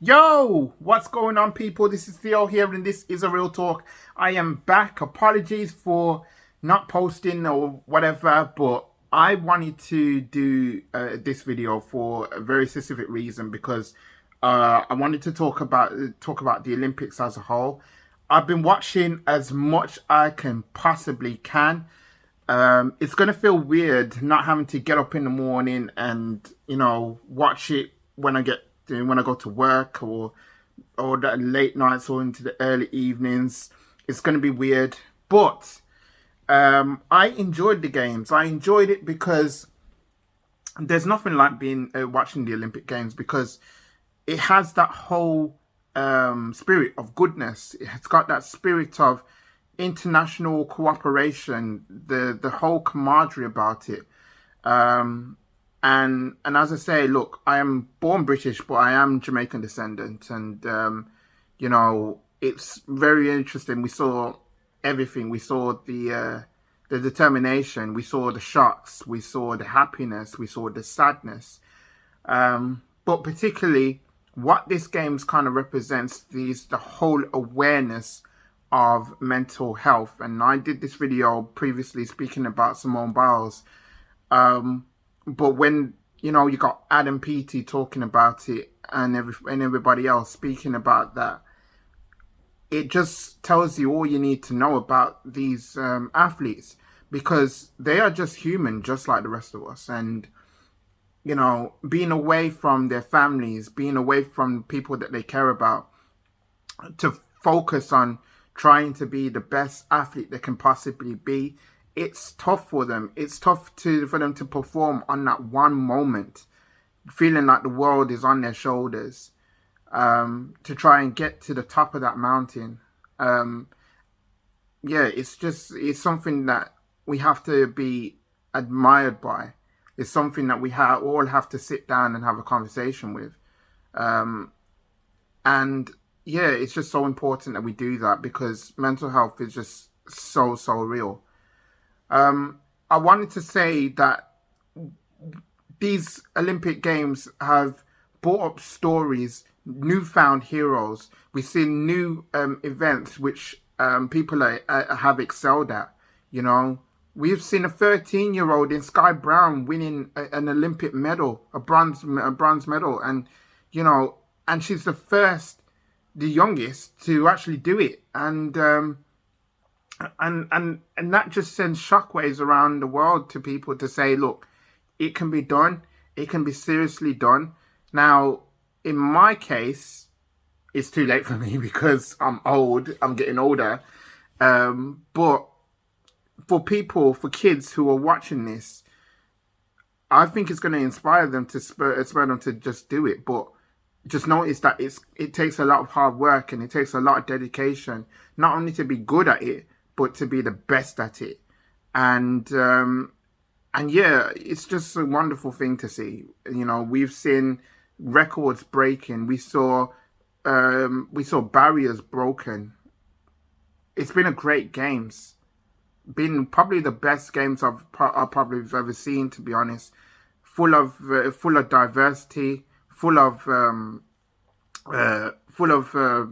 Yo, what's going on, people? This is Theo here, and this is a real talk. I am back. Apologies for not posting or whatever, but I wanted to do this video for a very specific reason because I wanted to talk about the Olympics as a whole. I've been watching as much I can possibly can. It's gonna feel weird not having to get up in the morning and watch it when I go to work or the late nights or into the early evenings. It's gonna be weird, but I enjoyed the games. I enjoyed it because there's nothing like being watching the Olympic Games because it has that whole spirit of goodness. It's got that spirit of international cooperation, the whole camaraderie about it. And as I say, look, I am born British, but I am Jamaican descendant, and it's very interesting. We saw everything. We saw the determination. We saw the shocks. We saw the happiness. We saw the sadness. But particularly, what this games kind of represents is the whole awareness of mental health. And I did this video previously speaking about Simone Biles. But when you got Adam Peaty talking about it and everybody else speaking about that, it just tells you all you need to know about these athletes, because they are just human, just like the rest of us. And being away from their families, being away from people that they care about, to focus on trying to be the best athlete they can possibly be, it's tough for them. It's tough for them to perform on that one moment, feeling like the world is on their shoulders, to try and get to the top of that mountain. It's something that we have to be admired by. It's something that we all have to sit down and have a conversation with. It's just so important that we do that, because mental health is just so real. I wanted to say that these Olympic Games have brought up stories, newfound heroes. We've seen new events which people have excelled at. We've seen a 13-year-old in Sky Brown winning an Olympic medal, a bronze medal, and and she's the youngest to actually do it, and that just sends shockwaves around the world to people to say, look, it can be done. It can be seriously done. Now, in my case, it's too late for me because I'm old. I'm getting older. But for kids who are watching this, I think it's going to inspire them to spur them to just do it. But just notice that it takes a lot of hard work and it takes a lot of dedication, not only to be good at it, but to be the best at it. And it's just a wonderful thing to see. We've seen records breaking. We saw barriers broken. It's been a great games. Been probably the best games I've probably ever seen, to be honest. Full of diversity, full of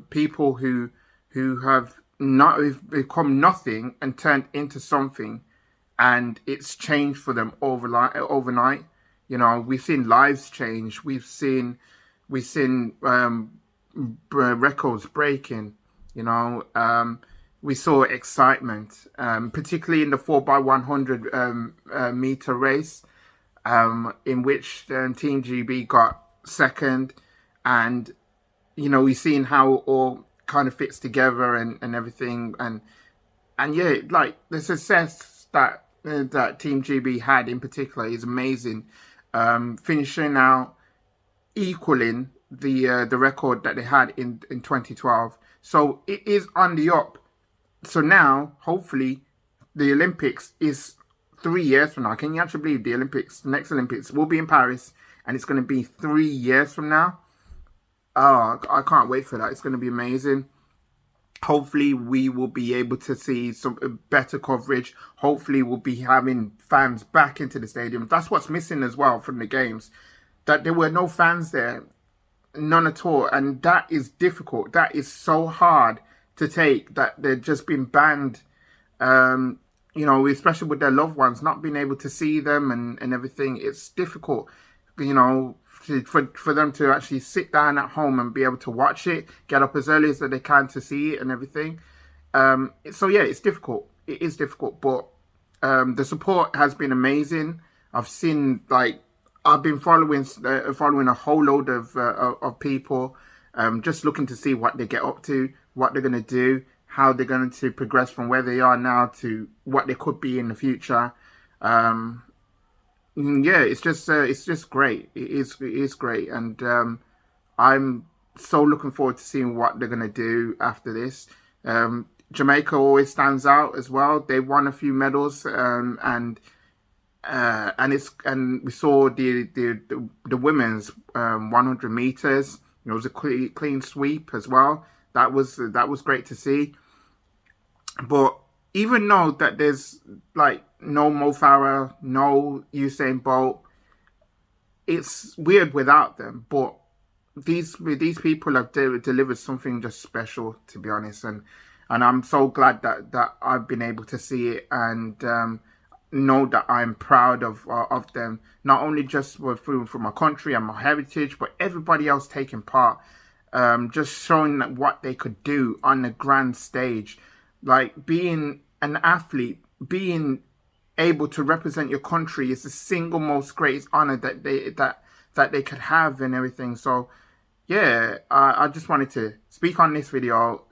people who have not become nothing and turned into something, and it's changed for them overnight. We've seen lives change. We've seen records breaking. We saw excitement, particularly in the 4x100 meter race, in which Team GB got second, and we've seen how it all kind of fits together and everything, and like the success that Team GB had in particular is amazing, finishing out equaling the record that they had in 2012. So it is on the up. So now, hopefully, the Olympics is 3 years from now. Can you actually believe the next Olympics will be in Paris, and it's going to be 3 years from now? Oh, I can't wait for that. It's going to be amazing. Hopefully, we will be able to see some better coverage. Hopefully, we'll be having fans back into the stadium. That's what's missing as well from the games, that there were no fans there. none at all. And that is difficult. That is so hard to take, that they've just been banned, you know, especially with their loved ones, not being able to see them and everything. It's difficult, you know, for them to actually sit down at home and be able to watch it, get up as early as they can to see it and everything. So yeah, it's difficult. It is difficult, but the support has been amazing. I've seen, like, I've been following a whole load of people, just looking to see what they get up to, what they're going to do, how they're going to progress from where they are now to what they could be in the future. Yeah, it's just great. It is great, and I'm so looking forward to seeing what they're going to do after this. Jamaica always stands out as well. They won a few medals, and we saw the women's 100 meters. It was a clean sweep as well. That was great to see. But even though that there's like no Mo Farah, no Usain Bolt, it's weird without them. But these people have delivered something just special, to be honest, and I'm so glad that I've been able to see it, and know that I'm proud of them, not only just for my country and my heritage, but everybody else taking part, just showing what they could do on the grand stage. Like, being an athlete, being able to represent your country is the single most greatest honor that they could have and everything. So yeah, I just wanted to speak on this video,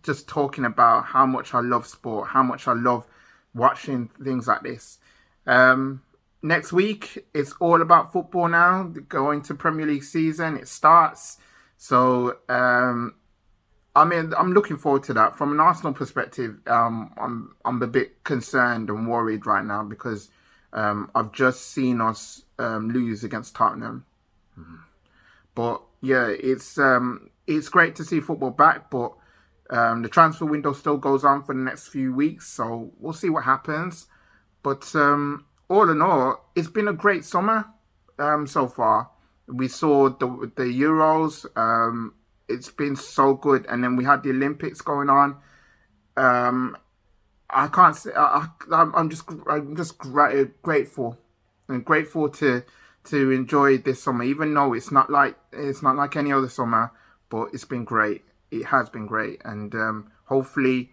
just talking about how much I love sport, how much I love watching things like this. Next week, it's all about football now. Going to Premier League season, it starts. So, I mean, I'm looking forward to that. From an Arsenal perspective, I'm a bit concerned and worried right now because I've just seen us lose against Tottenham. But yeah, it's great to see football back, but the transfer window still goes on for the next few weeks, so we'll see what happens. But all in all, it's been a great summer so far. We saw the Euros. It's been so good, and then we had the Olympics going on. I can't say I'm just grateful and grateful to enjoy this summer, even though it's not like any other summer, but it's been great. It has been great, and hopefully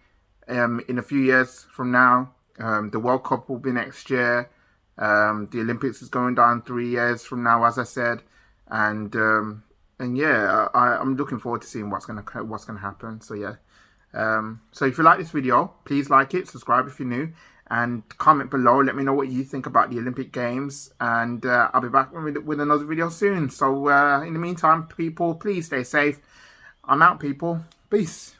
in a few years from now, the World Cup will be next year. The Olympics is going down 3 years from now, as I said, and yeah, I'm looking forward to seeing what's gonna happen. So yeah, so if you like this video, please like it, subscribe if you're new, and comment below. Let me know what you think about the Olympic Games, and I'll be back with another video soon. So in the meantime, people, please stay safe. I'm out, people. Peace.